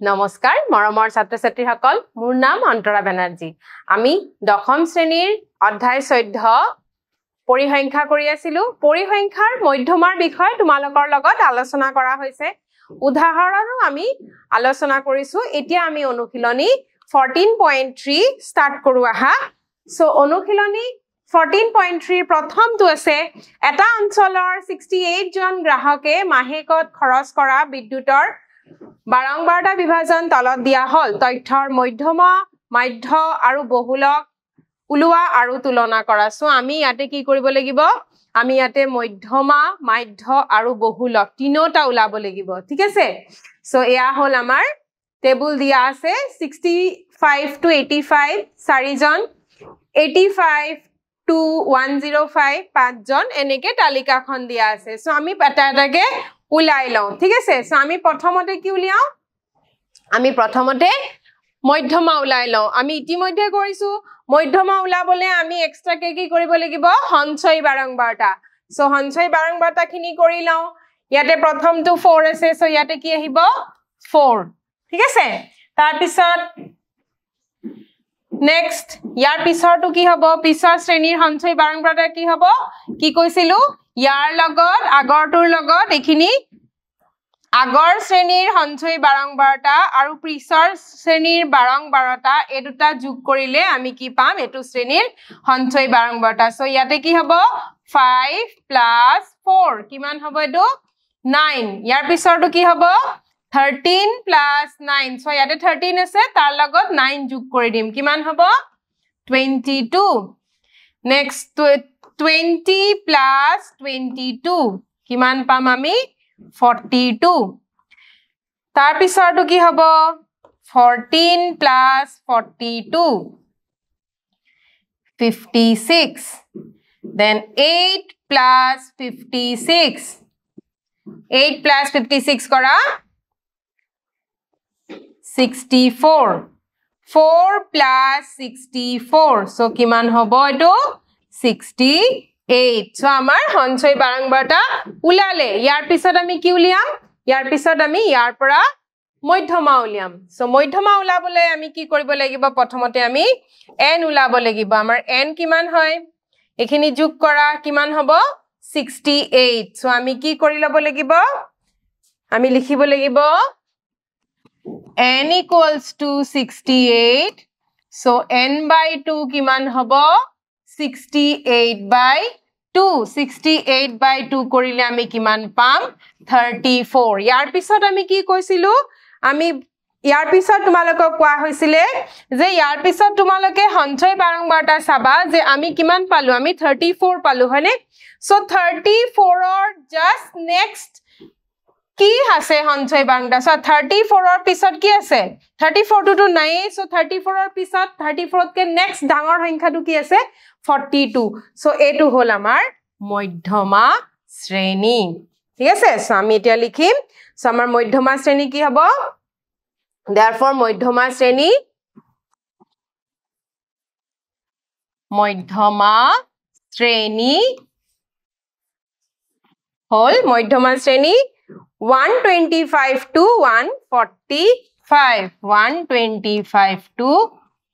নমস্কাৰ মৰমৰ ছাত্ৰ ছাত্ৰীসকল মোৰ নাম অন্তৰা বেনাৰ্জী আমি দশম শ্ৰেণীৰ অধ্যায় 14 পৰিসংখ্যা কৰি আছিলো পৰিসংখ্যাৰ মধ্যমাৰ বিষয় তোমালোকৰ লগত আলোচনা কৰা হৈছে উদাহৰণো আমি আলোচনা কৰিছো এতিয়া আমি অনুশীলনী 14.3 স্টাৰ্ট কৰো আহা সো অনুশীলনী 14.3 প্ৰথমটো আছে এটা অঞ্চলৰ 68 জন গ্ৰাহকে মাহেকত খৰচ কৰা বিদ্যুতৰ বাৰংবাৰটা বিভাজন তলত দিয়া হল তথ্যৰ মধ্যমা মাধ্য আৰু বহুলক উলোৱা আৰু তুলনা কৰা সো আমি ইয়াতে কি কৰিব লাগিব আমি ইয়াতে মধ্যমা মাধ্য আৰু বহুলক তিনটা উলাব লাগিব ঠিক আছে সো এয়া হল আমাৰ টেবুল দিয়া আছে 65 to 85 চাৰিজন 85 to 105 পাঁচজন এনেকে তালিকাখন দিয়া আছে সো আমি এটাকে উলাই লও ঠিক আছে সো আমি প্ৰথমতে কি উলিয়াও আমি প্ৰথমতে মধ্যমা উলাই লও আমি ইতিমধ্যে কৰিছো মধ্যমা উলাবলে আমি এক্সট্ৰা কি কৰিব লাগিব সঞ্চয় বাৰংবাৰটা সো সঞ্চয় বাৰংবাৰটা খিনি কৰি লও ইয়াতে প্ৰথমটো 4 আছে সো ইয়াতে কি আহিব 4 ঠিক আছে তাৰ পিছত নেক্সট ইয়াৰ পিছৰটো কি হ'ব পিছৰ শ্ৰেণীৰ সঞ্চয় বাৰংবাৰটা কি হ'ব কি কৈছিলো ইয়াৰ লগত আগৰটোৰ লগত এখিনি আগৰ শ্ৰেণীৰ সঞ্চয় বাৰংবাৰটা আৰু পিছৰ শ্ৰেণীৰ বাৰংবাৰটা এই দুটা যোগ কৰিলে আমি কি পাম এটো শ্ৰেণীৰ সঞ্চয় বাৰংবাৰটা সো ইয়াতে কি হ'ব 5 + 4 কিমান হ'ব এটো 9 ইয়াৰ পিছৰটো কি হ'ব 13 + 9 সো ইয়াতে 13 আছে তাৰ লগত 9 যোগ কৰি দিম কিমান হ'ব 22 নেক্সট 20 + 22 কিমান পাম আমি 42 তাৰ পিছৰটো কি হ'ব 14 + 42 56 then 8 + 56 8 + 56 কৰা 64 4 + 64 so কিমান হ'ব এটো 68 so আমাৰ সঞ্চয় বাৰংবাৰটা উলালে ইয়াৰ পিছত আমি কি উলিয়াম ইয়াৰ পিছত আমি ইয়াৰ পৰা মধ্যমা উলিয়াম so মধ্যমা উলাবলে আমি কি কৰিব লাগিব প্ৰথমতে আমি n উলাব লাগিব আমাৰ n কিমান হয় এখিনি যোগ কৰা কিমান হ'ব 68 so আমি কি কৰি লব লাগিব আমি লিখিব লাগিব n = 68 so n/2 কিমান হ'ব 68/2 68/2 কৰিলে আমি কিমান পাম 34 ইয়াৰ পিছত আমি কি কৈছিলো আমি ইয়াৰ পিছত তোমালোকক কোৱা হৈছিল যে ইয়াৰ পিছত তোমালোকে সঞ্চয় বাৰংবাৰটা চাবা যে আমি কিমান পালো আমি 34 পালো হয়নে সো 34 ৰ জাস্ট নেক্সট কি আছে সঞ্চয় বাৰংবাৰটা সো 34 ৰ পিছত কি আছে 34 টো নাই সো 34 ৰ পিছত 34 তকে নেক্সট ডাঙৰ সংখ্যাটো কি আছে 42 সো এটো হল আমাৰ মধ্যমা শ্ৰেণী ঠিক আছে সো আমি এতিয়া লিখিম সো আমাৰ মধ্যমা শ্ৰেণী কি হ'ব therefore মধ্যমা শ্ৰেণী হল মধ্যমা শ্ৰেণী 125 to 145 125 to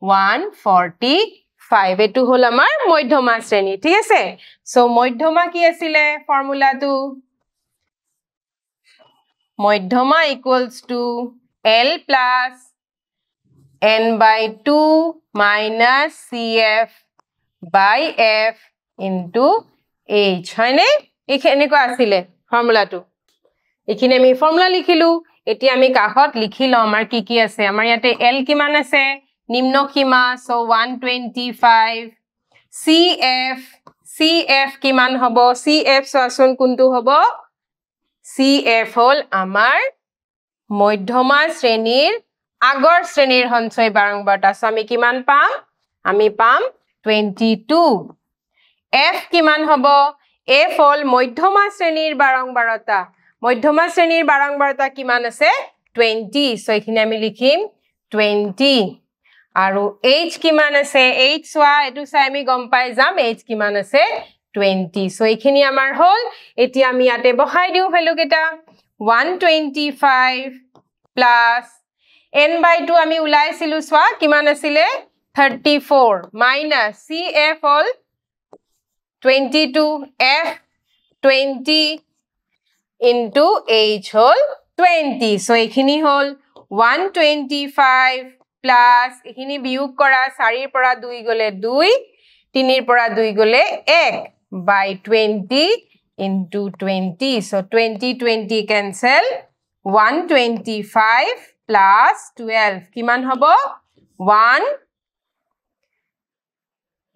145 এটো হল আমাৰ মধ্যমা শ্ৰেণী ঠিক আছে সো মধ্যমা কি আছিলে ফৰ্মুলাটো মধ্যমা = L + n/2 - CF/F * H হয়নে এনেকুৱা আছিলে ফৰ্মুলাটো এখিনি আমি ফৰ্মুলা লিখিলো এতিয়া আমি কাখত লিখি লও আমাৰ কি আছে আমাৰ ইয়াতে L কিমান আছে নিম্ন সীমা সো 125 CF কিমান হ'ব CF সোয়াচোন কোনটো হ'ব CF হল আমাৰ মধ্যমা শ্ৰেণীৰ আগৰ শ্ৰেণীৰ সঞ্চয় বাৰংবাৰটা সো আমি কিমান পাম আমি পাম 22 F কিমান হ'ব F হল মধ্যমা শ্ৰেণীৰ বাৰংবাৰটা মধ্যমা শ্ৰেণীৰ বাৰংবাৰটা কিমান আছে 20 সো এখিনি আমি লিখিম 20 আৰু H কিমান আছে H সোয়া এটো চাই আমি গম পাই যাম H কিমান আছে 20 সো এখিনি আমাৰ হল এতিয়া আমি ইয়াতে বহাই দিও ভ্যালু কেটা 125 plus n by 2 আমি উলাইছিলু সোৱা কিমান আছিলে 34 minus cf হল 22 f 20 into h হল 20 so এখিনি হল 125 plus এখিনি বিয়োগ কৰা 4 ৰ পৰা 2 গলে 2 3 ৰ পৰা 2 গলে 1 by 20 into 20 so 20 cancel 125 plus 12 কিমান হবো 1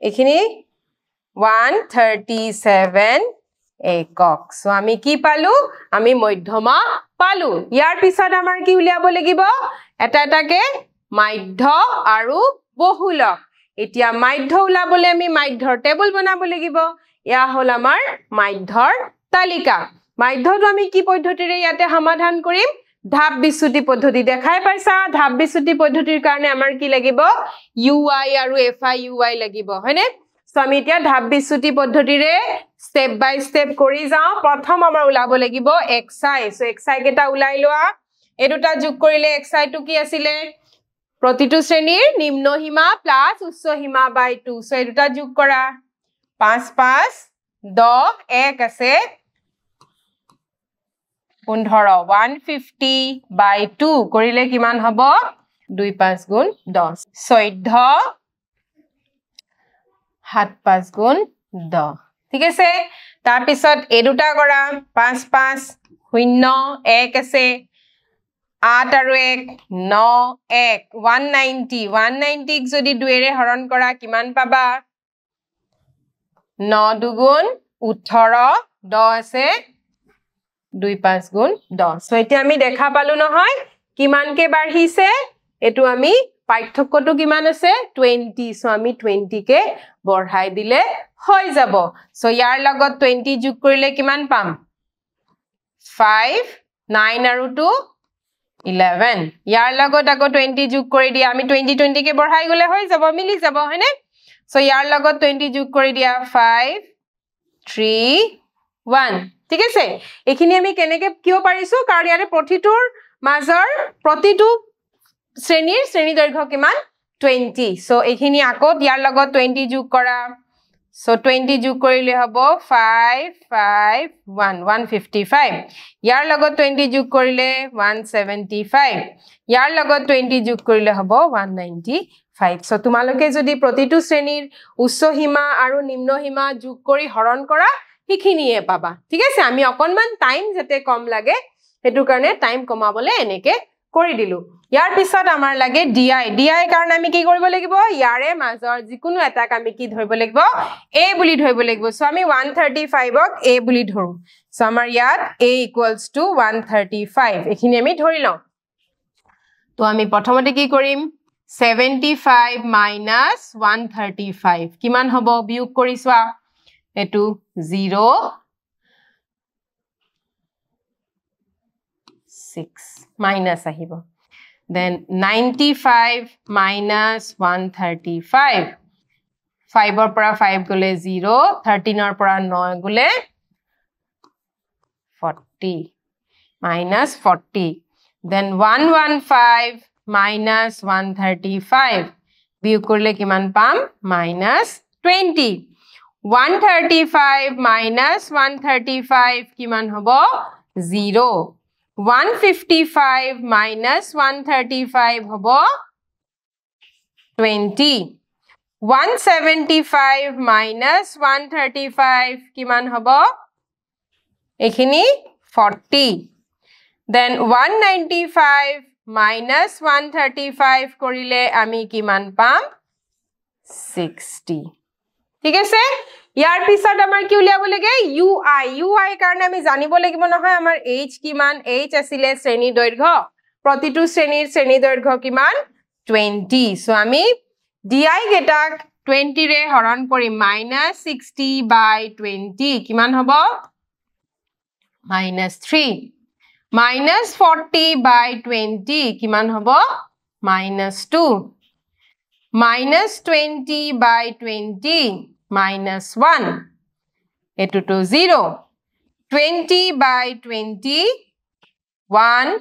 এখিনি 137 একক সো আমি কি পালু আমি মধ্যমা পালু ইয়াৰ পিছত আমাৰ কি উলিয়াব লাগিব এটা এটাকে মাধ্য আৰু বহুলক এতিয়া মাধ্য উলাবলে আমি মাধ্যৰ টেবুল বনাব লাগিব ইয়া হল আমাৰ মাধ্যৰ তালিকা মাধ্যটো আমি কি পদ্ধতিৰে ইয়াতে সমাধান কৰিম ধাপ বিচ্যুতি পদ্ধতি দেখাই পাইছা ধাপ বিচ্যুতি পদ্ধতিৰ কাৰণে আমাৰ কি লাগিব ui আৰু fiui লাগিব হয়নে সো আমি এতিয়া ধাপ বিচ্যুতি পদ্ধতিৰে স্টেপ বাই স্টেপ কৰি যাও প্ৰথম আমাৰ উলাব লাগিব xi সো xi কেটা উলাই লোৱা এই দুটা যোগ কৰিলে xi টো কি আছিল প্ৰতিটো শ্ৰেণীৰ নিম্ন সীমা প্লাস উচ্চ সীমা বাই 2 সো এই দুটা যোগ কৰা 5 5 10 1 আছে 15 150 by 2 কৰিলে কিমান হ'ব 2 5 গুণ 10 14 7 5 গুণ 10 ঠিক আছে তাৰ পিছত এই দুটা কৰা 5 5 0 1 আছে 8 আৰু 1 9 1 190 190 যদি 2 ৰে হৰণ কৰা কিমান পাবা 9 দুগুণ 18 10 আছে 2 5 গুণ 10 সো এতিয়া আমি দেখা পালো নহয় কিমান কে বাঢ়িছে এটো আমি পাঠ্যক্যটো কিমান আছে 20 সো আমি 20 কে বঢ়াই দিলে হৈ যাব সো ইয়াৰ লগত 20 যোগ কৰিলে কিমান পাম 5 9 আৰু 2 11 ইয়াৰ লগত আকৌ 20 যোগ কৰি দিয়া আমি 20 কে বঢ়াই গলে হৈ যাব মিলি যাব হয়নে সো ইয়াৰ লগত 20 যোগ কৰি দিয়া 5 3 1 ঠিক আছে এখিনি আমি কেনেকে কিয় পাৰিছো কাৰণ ইয়াৰে প্ৰতিটোৰ মাজৰ প্ৰতিটো শ্ৰেণী দৈৰ্ঘ্য কিমান 20 সো এখিনি আকৌ ইয়াৰ লগত 20 যোগ কৰা সো 20 যোগ কৰিলে হ'ব 5 5 1 155 ইয়াৰ লগত 20 যোগ কৰিলে 175 ইয়াৰ লগত 20 যোগ কৰিলে হ'ব 195 সো তোমালোকে যদি প্ৰতিটো শ্ৰেণীৰ উচ্চ সীমা আৰু নিম্ন সীমা যোগ কৰি হৰণ কৰা হিখিনিয়ে পাবা ঠিক আছে আমি অকনমান টাইম যেতে কম লাগে হেতু কাৰণে টাইম কমাবলে এনেকে কৰি দিলু ইয়াৰ পিছত আমাৰ লাগে di কাৰণে আমি কি কৰিব লাগিব ইয়াৰে মাজৰ যিকোনো এটাক আমি কি ধৰিব লাগিব a বুলি ধৰিব লাগিব সো আমি 135 ক a বুলি ধৰো সো আমাৰ ইয়াত a = 135 এখিনি আমি ধৰি লওঁ তো আমি প্ৰথমতে কি কৰিম 75 - 135 কিমান হ'ব বিয়োগ কৰি চোৱা এটো 0 6 minus আহিব then 95 minus 135 5 ৰ পৰা 5 গলে 0 13 ৰ পৰা 9 গলে 40 minus 40 then 115 minus 135 বিয়োগ কৰিলে কিমান পাম minus 20 135 minus 135 কিমান হ'ব 0 155 minus 135 hobo 20 175 minus 135 kiman hobo ekhini 40 then 195 minus 135 korile ami kiman pam 60 ঠিক আছে ইয়াৰ পিছত আমাৰ কি উলিয়াব লাগে ui কাৰণে আমি জানিব লাগিব নহয় আমাৰ h কিমান h আছিল শ্ৰেণী দৈৰ্ঘ্য প্ৰতিটো শ্ৰেণী দৈৰ্ঘ্য কিমান 20 সো আমি di গেটাক 20 ৰে হৰণ কৰি -60/20 কিমান হ'ব -3 -40/20 কিমান হ'ব -2 -20/20 -1 etu to 0 20/20 1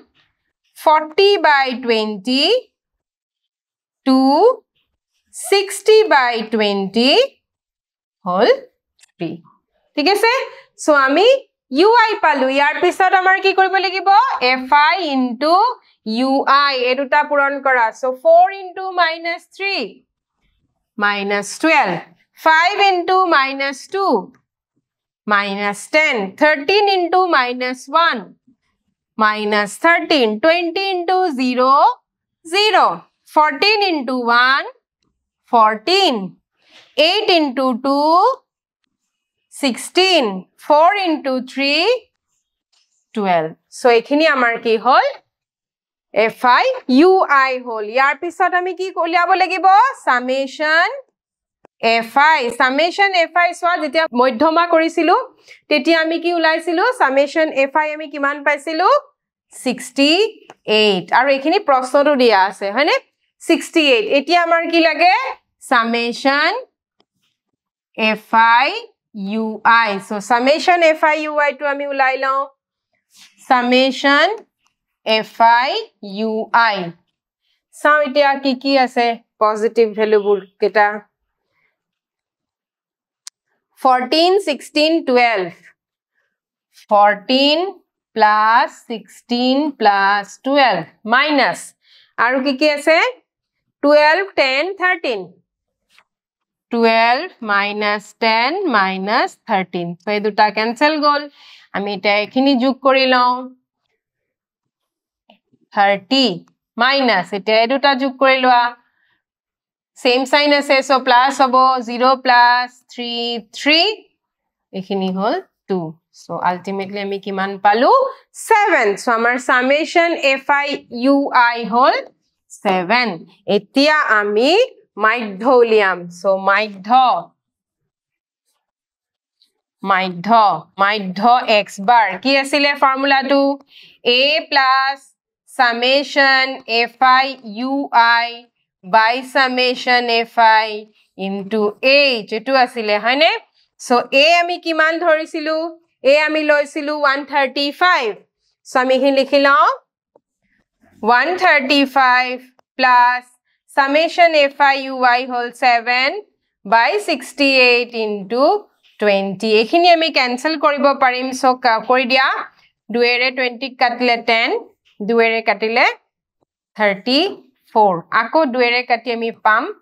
40 by 20 to 60 by 20 whole 3 ঠিক আছে সো আমি ui পালো ইয়াৰ পিছত আমাৰ কি কৰিব লাগিব fi into ui এ দুটা পূৰণ কৰা so 4 into -3 -12 5 into -2 -10 13 into -1 -13 20 into 0 0 14 into 1 14 8 into 2 16 4 into 3 12 so ekhini amar ki hol fi ui hol yar pisot ami ki uliabo lagibo summation fi swa jetia moidhoma korisilu tetia ami ki ulaisilu summation fi ami kiman paisilu 68 aru ekhini proshno to dia ase hane 68 etia amar ki lage summation fi ui so summation fi ui to ami ulai lao summation fi ui sao etia ki ase positive value bur keta 14 16 12 14 plus 16 plus 12 minus aru ki ase 12 10 13 12 minus 10 minus 13 so e duta cancel gol ami eta ekhini jog kori lao 30 minus eta e duta jog kori loa same sign ase so plus hobo 0 plus 3 3 ekhini hol 2 so ultimately ami kiman palu 7 so amar summation fi ui hol 7 etia ami মাধ্যলিয়াম so মাধ্য x bar কি আছিলে formula to a plus summation fi ui by summation fi into h এটো আছিলে হয়নে so a আমি কিমান ধৰিছিলু a আমি লৈছিলু 135 সো আমি হি লিখিলাও 135 plus summation fi ui whole 7 by 68 into 20 ekhini ami cancel koribo parim so kori dia 2 ere 20 katile 10 2 ere katile 34 ako 2 ere kati ami pam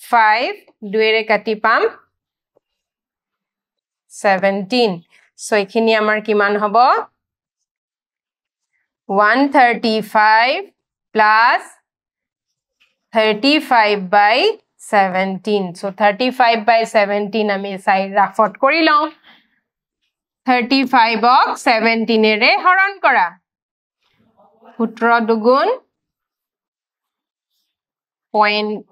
5 2 ere kati pam 17 so ekhini amar kiman hobo 135 plus 35 by 17 so 35 by 17 ami side rafot kori lao 35 ok 17 ere haron kora 17 dugun point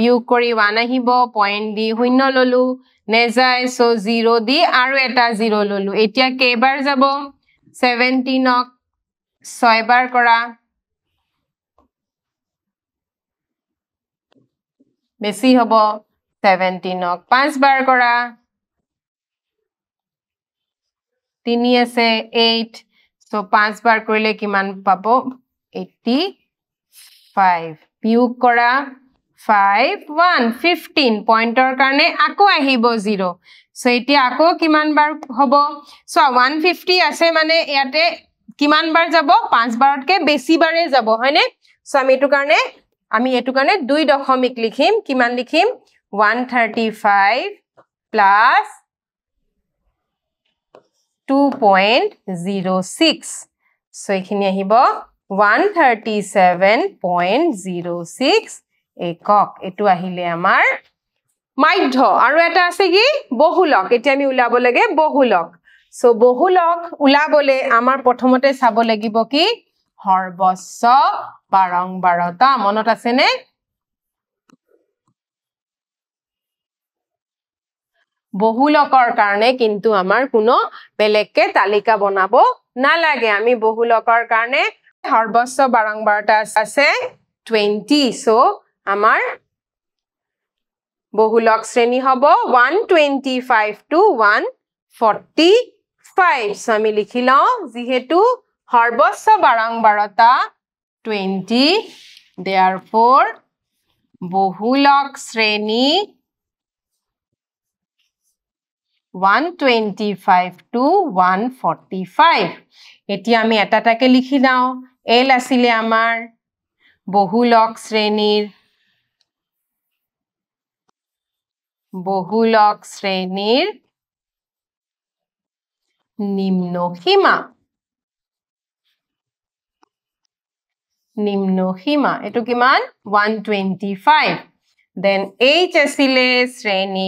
view kori 1 ahibo point di hunno lolu nejai so 0 di aru eta 0 lolu etia ke bar jabo 17 ok 6 bar kora বেশি হবো 17 ok 5 বার করা 3 আছে 8 so 5 বার কৰিলে কিমান পাবো 85 বিয়োগ কৰা 5 1 15 পইণ্টৰ কাৰণে আকো আহিব 0 সো এতিয়া আকো কিমান বাৰ হবো সো 150 আছে মানে ইয়াতে কিমান বাৰ যাব 5 বাৰতকে বেছি বাৰে যাব হয়নে সো আমি এটো কাৰণে আমি এটো কাৰণে 2 দশমিক লিখিম কিমান লিখিম 135 plus 2.06 so ekhini ahibo 137.06 ekok etu ahile amar মাধ্য আৰু এটা আছে কি বহুলক এতিয়া আমি উলাব লাগে বহুলক সো বহুলক উলাবলে আমাৰ প্ৰথমতে চাব লাগিব কি হৰবস্য বাৰংবাৰতা মনত আছে নে বহুলকৰ কাৰণে কিন্তু আমাৰ কোনো বেলেগকে তালিকা বনাব না লাগে আমি বহুলকৰ কাৰণে হৰবস্য বাৰংবাৰতা আছে 20 সো আমাৰ বহুলক শ্ৰেণী হ'ব 125 to 145 সো আমি লিখি লওঁ যেহেতু হৰবস্য বাৰংবাৰতা 20. Therefore, বহুলক শ্রেণী 125 to 145. এতিয়া আমি এটাটাকে লিখি দাও L আছিলে আমাৰ বহুলক শ্ৰেণীৰ নিম্ন সীমা এটো কিমান 125. then H আছিলে শ্ৰেণী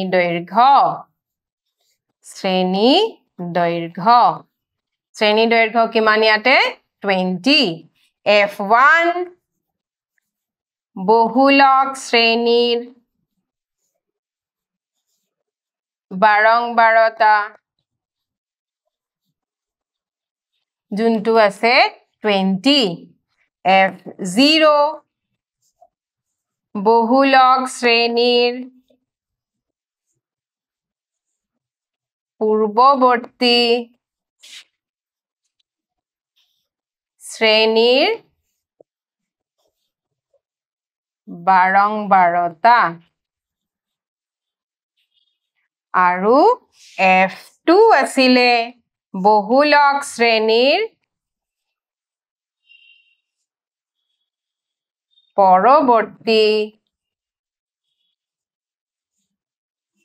দৈৰ্ঘ্য কিমান ইয়াতে 20. F1 বহুলক শ্ৰেণীৰ বাৰংবাৰতা যোনটো আছে 20. F0 বহুলক শ্ৰেণীৰ পূৰ্ববৰ্তী শ্ৰেণীৰ বাৰংবাৰতা আৰু F2 আছিলে বহুলক শ্ৰেণীৰ পৰৱৰ্তী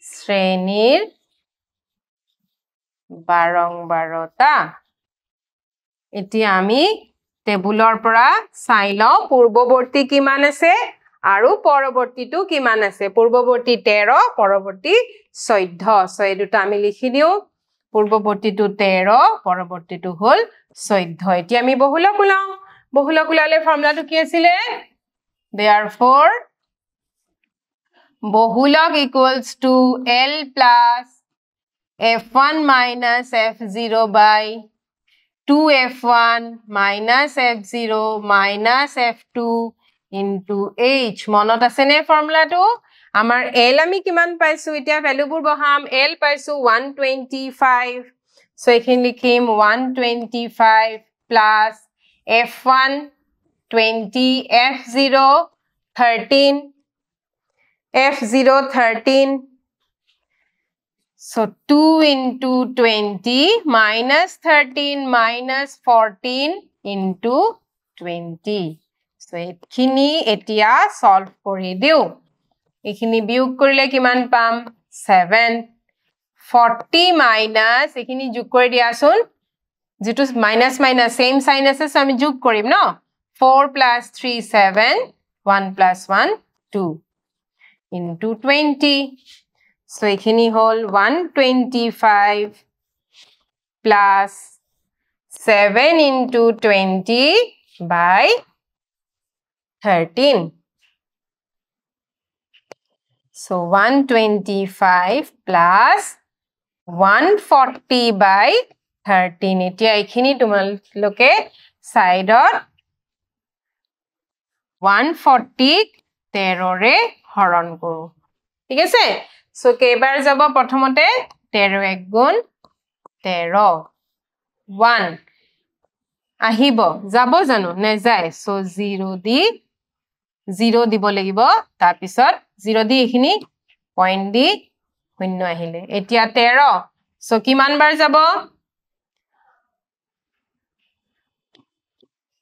শ্ৰেণীৰ বাৰংবাৰতা এতিয়া আমি টেবুলৰ পৰা চাই লওঁ পূৰ্বৱৰ্তী কিমান আছে আৰু পৰৱৰ্তীটো কিমান আছে পূৰ্বৱৰ্তী 13 পৰৱৰ্তী 14 সো এই দুটা আমি লিখি দিও পূৰ্বৱৰ্তীটো 13 পৰৱৰ্তীটো হল 14 এতিয়া আমি বহুলক উলালে ফৰ্মুলাটো কি আছিল therefore বহুলক equals to L plus F1 minus F0 by 2F1 minus F0 minus F2 into H. মনত আছে নে ফৰ্মুলাটো আমাৰ L আমি কিমান পাইছো এতিয়া ভ্যালুবোৰ বহাম L পাইছো 125 সো এখানে লিখিম 125 plus F1 20 F0 13 so 2 into 20 minus 13 minus 14 into 20 so এখিনি এতিয়া সলভ কৰি দিও এখিনি বিয়োগ কৰিলে কিমান পাম 7 40 minus এখিনি যোগ কৰি দিয়াছোন যেটো মাইনাস সেম সাইন আছে সো আমি যোগ কৰিম ন 4 plus 3 7 1 plus 1 2 into 20 so ekhini hol 125 plus 7 into 20 by 13 so 125 plus 140 by 13 etia ekhini tumaloke side or 140 13 re হৰণ কৰো ঠিক আছে সো কেবাৰ যাব প্ৰথমতে 13 1 গুণ 13 1 আহিব যাব জানো নে যায় সো 0 দিব লাগিব তাৰ পিছত 0 দি এখিনি পইণ্ট দি শূন্য আহিলে এতিয়া 13 সো কিমান বাৰ যাব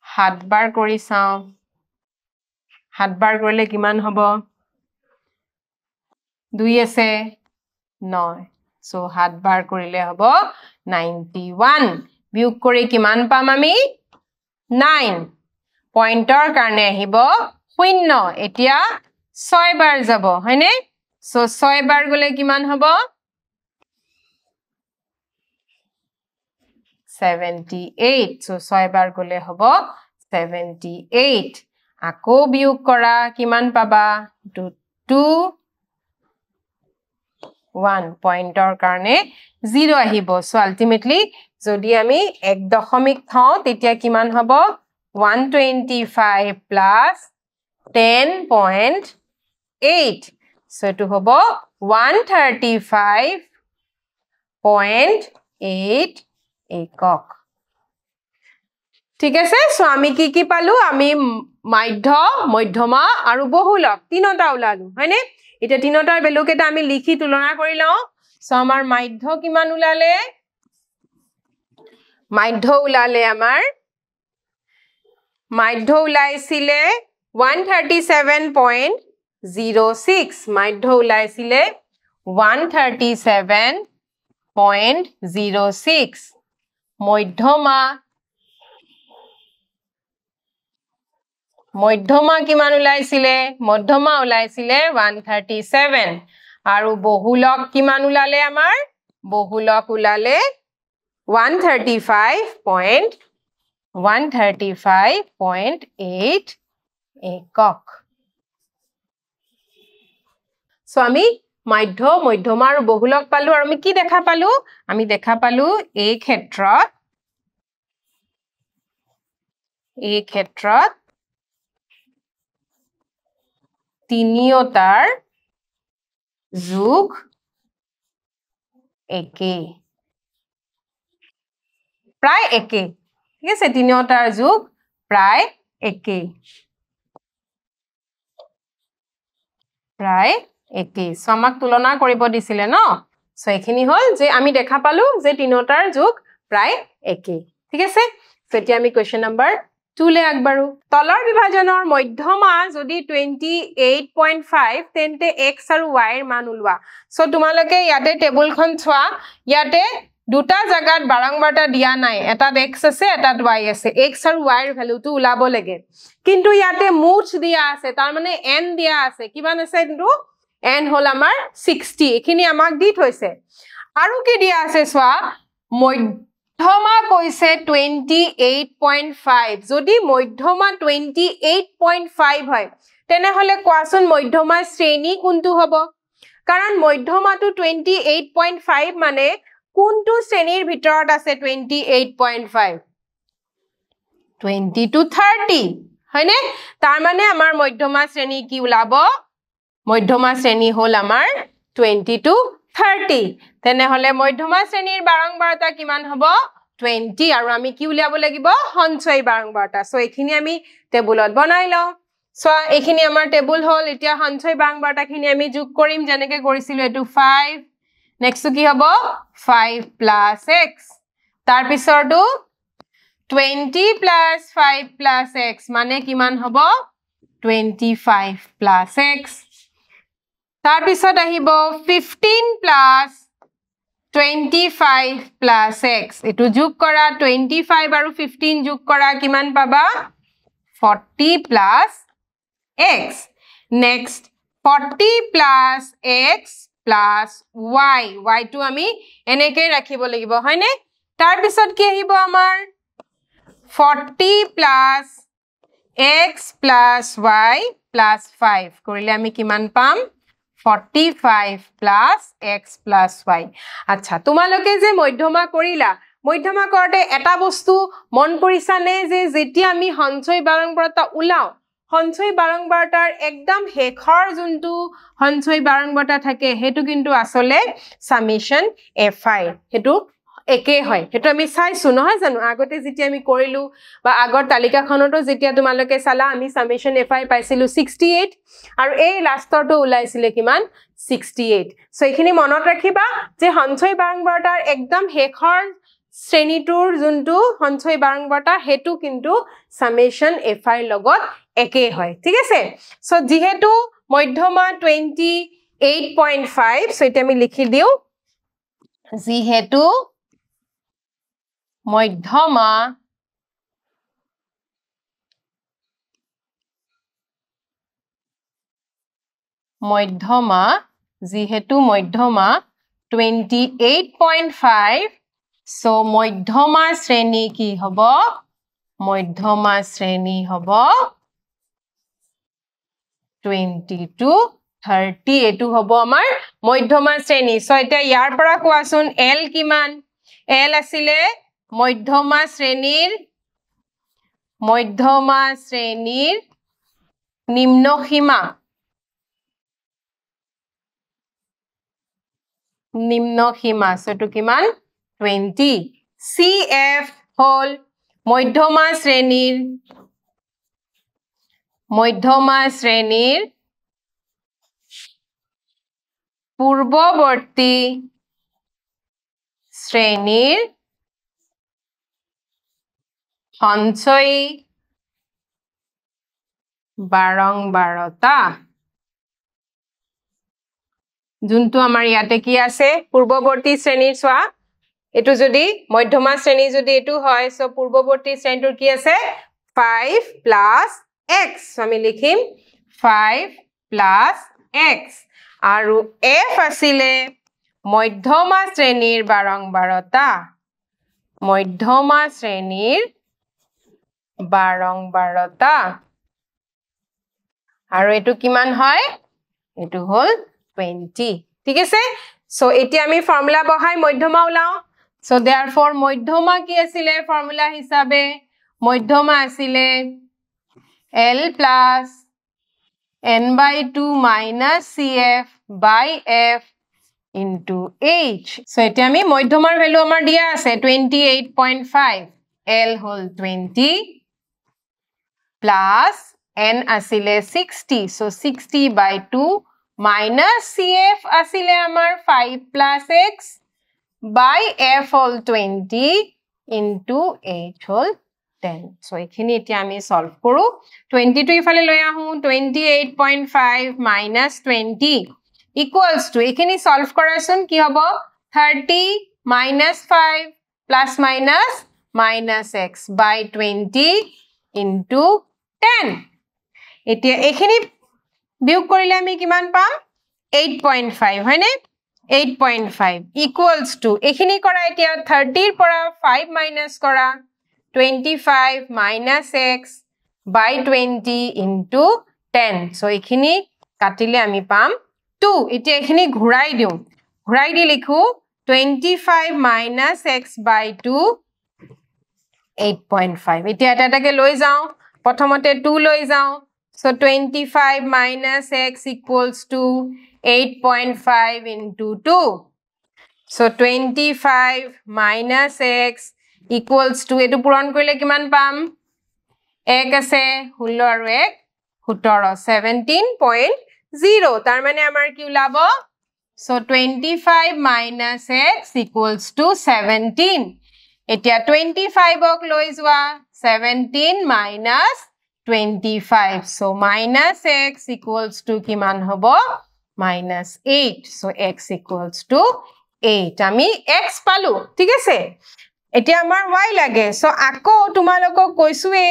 7 বাৰ কৰি চাও 7 বাৰ কৰিলে কিমান হ'ব 2 আছে 9 সো 7 বাৰ কৰিলে হ'ব 91 বিয়োগ কৰি কিমান পাম আমি 9 পইণ্টৰ কাৰণে আহিব 0 এতিয়া 6 বাৰ যাব হয়নে সো 6 বাৰ গলে কিমান হ'ব 78 সো 6 বাৰ গলে হ'ব 78 আকৌ বিয়োগ কৰা কিমান পাবা 2 1 পইণ্টৰ কাৰণে 0 আহিব সো আলটিমেটলি যদি আমি 1 দশমিক থাও তেতিয়া কিমান হ'ব 125 plus 10.8 সো এটো হ'ব 135.8 একক ঠিক আছে সো আমি কি পালো আমি মাধ্য মধ্যমা আৰু বহুলক তিনটা ওলালো হয়নে এটা তিনটাৰ ভ্যালু কেটা আমি লিখি তুলনা কৰি লও সো আমাৰ মাধ্য কিমান ওলালে মাধ্য ওলালে আমাৰ মাধ্য ওলাইছিলে 137.06 মাধ্য ওলাইছিলে 137.06 মধ্যমা কিমান ওলাইছিলে মধ্যমা ওলাইছিলে 137 আৰু বহুলক কিমান ওলালে আমাৰ বহুলক ওলালে 135.8 একক সো আমি মাধ্য মধ্যমা আৰু বহুলক পালো আৰু আমি কি দেখা পালো আমি দেখা পালো এই ক্ষেত্ৰত তিনিওটাৰ যোগ একে প্ৰায় একে ঠিক আছে তিনিওটাৰ যোগ প্ৰায় একে সো আমাক তুলনা কৰিব দিছিলে ন সো এখিনি হল যে আমি দেখা পালো যে তিনিওটাৰ যোগ প্ৰায় একে ঠিক আছে সো এতিয়া আমি কোৱেশ্চন নম্বৰ 2 লে আগবাঢ়ো তলৰ বিভাজনৰ মধ্যমা যদি 28.5 তেন্তে x আৰু y এৰ মান উলোৱা সো তোমালোকে ইয়াতে টেবুলখন চোৱা ইয়াতে দুটা জাগাত বাৰংবাৰটা দিয়া নাই এটাত x আছে এটাত y আছে x আৰু y এৰ ভ্যালুটো উলাব লাগে কিন্তু ইয়াতে মুঠ দিয়া আছে তাৰ মানে n দিয়া আছে কিমান আছে কিন্তু n হল আমাৰ 60 এখিনি আমাক দি থৈছে আৰু কি দিয়া আছে চোৱা মধ্যমা কৈছে 28.5 যদি মধ্যমা 28.5 হয় তেনেহলে কোৱাচোন মধ্যমা শ্ৰেণী কোনটো হ'ব কাৰণ মধ্যমাটো 28.5 মানে কোনটো শ্ৰেণীৰ ভিতৰত আছে 28.5 20 to 30 হয়নে তাৰ মানে আমাৰ মধ্যমা শ্ৰেণী কি ওলাব মধ্যমা শ্ৰেণী হল আমাৰ 20 to 30 তেনেহলে মধ্যমা শ্ৰেণীৰ বাৰংবাৰতা কিমান হ'ব 20 আৰু আমি কি উলিয়াব লাগিব সঞ্চয় বাৰংবাৰতা সো এখিনি আমি টেবুলত বনাই লও সো এখিনি আমাৰ টেবুল হল এতিয়া সঞ্চয় বাৰংবাৰতাখিনি আমি যোগ কৰিম যেনেকৈ কৰিছিলো এটো 5 নেক্সট কি হ'ব 5 plus x তাৰ পিছৰটো 20 plus 5 plus x মানে কিমান হ'ব 25 plus x তাৰ পিছত আহিব 15 plus 25 plus x এটো যোগ কৰা 25 আৰু 15 যোগ কৰা কিমান পাবা 40 plus x next 40 plus x plus y y to আমি এনেকৈ ৰাখিব লাগিব হয়নে তাৰ পিছত কি আহিব আমাৰ 40 plus x plus y plus 5 কৰিলে আমি কিমান পাম 45 plus x plus y আচ্ছা তোমালোকে যে মধ্যমা কৰিলা মধ্যমা কৰতে এটা বস্তু মন কৰিছানে যে যেতিয়া আমি সঞ্চয় বাৰংবাৰতা উলাও সঞ্চয় বাৰংবাৰতাৰ একদম হেখৰ যোনটো সঞ্চয় বাৰংবাৰতা থাকে হেতু কিন্তু আসলে সামেশন fi হেতু একে হয় হেতু আমি চাইছো নহয় জানো আগতে যেতিয়া আমি কৰিলো বা আগৰ তালিকাখনটো যেতিয়া তোমালোকে চালা আমি সামেশন fi পাইছিলো 68 আৰু এই লাষ্টৰটো ওলাইছিলে কিমান 68 সো এখিনি মনত ৰাখিবা যে সঞ্চয় বাৰংবাৰতাৰ একদম হেখৰ শ্ৰেণীটোৰ যোনটো সঞ্চয় বাৰংবাৰতা হেতু কিন্তু সামেশন fi লগত একে হয় ঠিক আছে সো যেহেতু মধ্যমা 28.5 সো এটা আমি লিখি দিও যেহেতু মধ্যমা যেহেতু মধ্যমা 28.5 সো মধ্যমা শ্ৰেণী কি হ'ব মধ্যমা শ্ৰেণী হ'ব 20 to 30 এটো হ'ব আমাৰ মধ্যমা শ্ৰেণী সো এটা ইয়াৰ পৰা কোৱাচোন l কিমান l আছিলে মধ্যমা শ্ৰেণীৰ নিম্ন সীমা সো এটো কিমান 20 cf হল মধ্যমা শ্ৰেণীৰ পূৰ্বৱৰ্তী শ্ৰেণীৰ সঞ্চয়ী বাৰংবাৰতা যোনটো আমাৰ ইয়াতে কি আছে পূৰ্বৱৰ্তী শ্ৰেণীৰ চোৱা এটো যদি মধ্যমা শ্ৰেণী যদি এটো হয় সো পূৰ্বৱৰ্তী শ্ৰেণীৰ কি আছে 5 plus x আমি লিখিম 5 plus x আৰু f আছিলে মধ্যমা শ্ৰেণীৰ বাৰংবাৰতা আৰু এটো কিমান হয় এটো হল 20 ঠিক আছে সো এতিয়া আমি ফৰ্মুলা বহাই মধ্যমা উলাও সো therefore মধ্যমা কি আছিলে ফৰ্মুলা হিচাবে মধ্যমা আছিলে L plus n by 2 minus CF by F into H so এতিয়া আমি মধ্যমাৰ ভ্যালু আমাৰ দিয়া আছে 28.5 L hall 20 plus n asile 60 so 60 by 2 minus CF asile amar 5 plus x by F whole 20 into H whole 10 so ekhini eti ami solve koru 22 ifale loi ahu 28.5 minus 20 equals to ekhini solve korasun ki hobo 30 minus 5 plus minus x by 20 into 10 এতিয়া এখিনি বিয়োগ কৰিলে আমি কিমান পাম 8.5 হয়নে 8.5 equals to এখিনি কৰা এতিয়া 30 ৰ পৰা 5 মাইনাস কৰা 25 minus x by 20 into 10 so এখিনি কাটিলে আমি পাম 2 এতিয়া এখিনি ঘূৰাই দি লিখো 25 minus x by 2 8.5 এতিয়া এটাকে লৈ যাও প্ৰথমতে 2 লৈ যাও so 25 minus x equals to 8.5 into 2 so 25 minus x equals to etu puron korile kiman pam 1 ase 16 aru 1 17 17.0 tar mane amar ki ulabo so 25 minus x equals to 17 etia 25 ok loi jwa 17 minus 25 so minus x equals to kiman hobo minus 8 so x equals to 8 ami x palu ঠিক আছে এতিয়া আমাৰ y লাগে so আকো তোমালোকক কৈছোৱে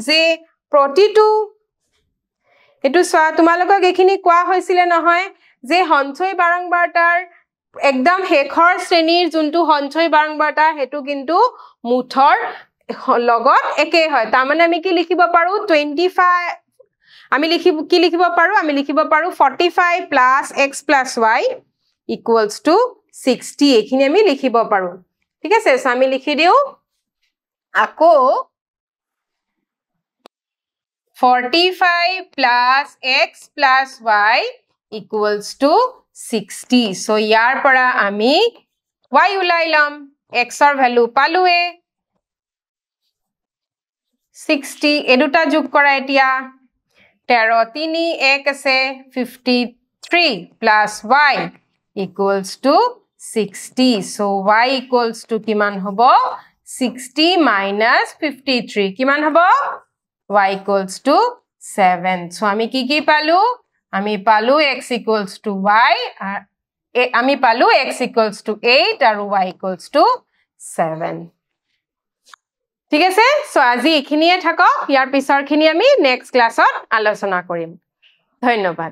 যে প্ৰতিটো এটো সোৱা তোমালোকক এখিনি কোৱা হৈছিল নহয় যে সঞ্চয় বাৰংবাৰতাৰ একদম হেখৰ শ্ৰেণীৰ যোনটো সঞ্চয় বাৰংবাৰতা হেতু কিন্তু মুঠৰ লগত একে হয় তাৰ মানে আমি কি লিখিব পাৰো 25 আমি লিখিব পাৰো 45 plus x plus y equals to 60 এখিনি আমি লিখিব পাৰো ঠিক আছে সো আমি লিখি দিও আকো 45 plus x plus y equals to 60 so ইয়াৰ পৰা আমি y উলাইলাম x ৰ ভ্যালু পালুৱে 60 eduta যোগ কৰা এতিয়া 13 3 1 আছে 53 plus y equals to 60 so y equals to kiman hobo 60 minus 53 kiman hobo y equals to 7 so ami ki palu ami palu x equals to y ami palu x equals to 8 aru y equals to 7 ঠিক আছে so আজি এখিনিয়ে থাকক ইয়াৰ পিছৰ খিনি আমি next ক্লাছত আলোচনা কৰিম ধন্যবাদ